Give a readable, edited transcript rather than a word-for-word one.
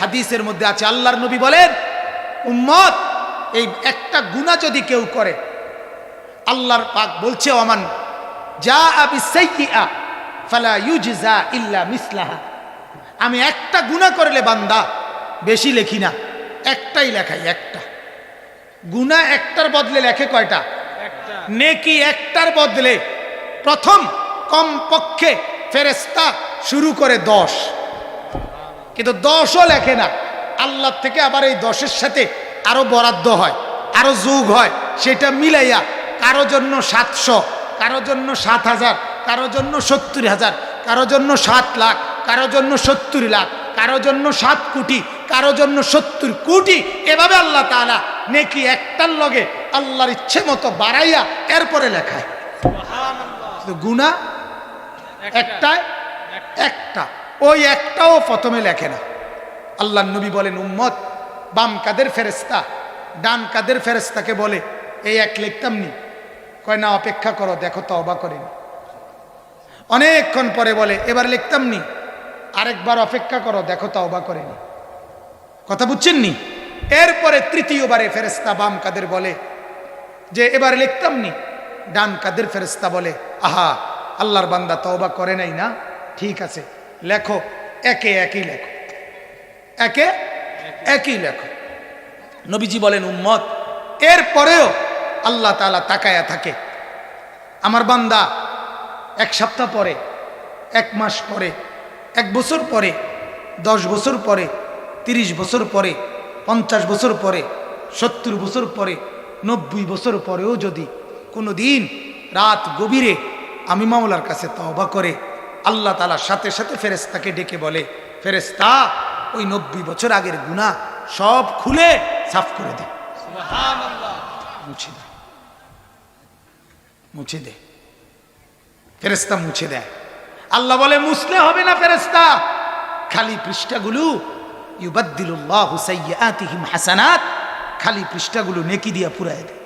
হাদিসের মধ্যে আছে, আল্লাহর নবী বলেন, উম্মত এই একটা গুনাহ যদি কেউ করে, আল্লাহর পাক বলছে, ওমান যা বিসাইয়্যিআ ফালা ইউজজা ইল্লা মিসলাহা। আমি একটা গুনাহ করলে বান্দা, বেশি লেখি না, একটাই লেখাই, একটা গুনাহ একটার বদলে লেখে কয়টা? একটা। নেকি একটার বদলে প্রথম কমপক্ষে ফেরেশতা শুরু করে 10, কিন্তু 10ও লেখে না। আল্লাহ থেকে আবার এই 10-এর সাথে আরো বরাদ্দ হয়, আরো যোগ হয়, সেটা মিলাইয়া কারো জন্য 700, কারো জন্য 7,000, কারো জন্য 70,000, কারো জন্য 7 লাখ, কারো জন্য 70 লাখ, কারো জন্য 7 কোটি, কারো জন্য 70 কোটি। এভাবে আল্লাহ তাআলা নেকি একটার লগে আল্লাহর ইচ্ছে মতো বাড়াইয়া এরপরে লেখায়। গুনাহ একটা, ওই একটাও প্রথমে লেখে না। আল্লাহর নবী বলেন, উম্মত বাম কাদের ফেরেশতা ডান কাদের ফেরেশতাকে বলে, এই এক লিখতাম নি? কয় না, অপেক্ষা করো, দেখো তওবা করেনি। অনেকক্ষণ পরে বলে, এবার লিখতাম নি? আরেকবার অপেক্ষা করো, দেখো তওবা করেনি। কথা বুঝছেন নি? এরপরে তৃতীয়বারে ফেরেশতা বাম কাদের বলে যে এবার লিখতাম নি? ডান কাদের ফেরেশতা বলে, আহা, আল্লাহর বান্দা তওবা করে নাই না, ঠিক আছে লেখো, একে একই লেখো, একে একই লেখো। নবীজি বলেন, উম্মত এরপরেও আল্লাহ তাআলা তাকায়া থাকে, আমার বান্দা 1 সপ্তাহ পরে, 1 মাস পরে, 1 বছর পরে, 10 বছর পরে, 30 বছর পরে, 50 বছর পরে, 70 বছর পরে, 90 বছর পরেও যদি কোনো দিন রাত গভীরে আমি মাওলার কাছে তওবা করে, আল্লাহ তাআলা সাথে সাথে ফেরেশতাকে ডেকে বলে, ফেরেশতা ওই 90 বছর আগের গুনাহ সব খুলে সাফ করে দে, সুবহানাল্লাহ, মুছে দে, মুছে দে। ফেরেশতা মুছে দেয়। আল্লাহ বলে, মুছলে হবে না ফেরেশতা, খালি পৃষ্ঠাগুলো ইউবাদদিলুল্লাহু সাইয়্যাতিহিম হাসানাত, খালি পৃষ্ঠাগুলো নেকি দিয়া পুরায় দেয়।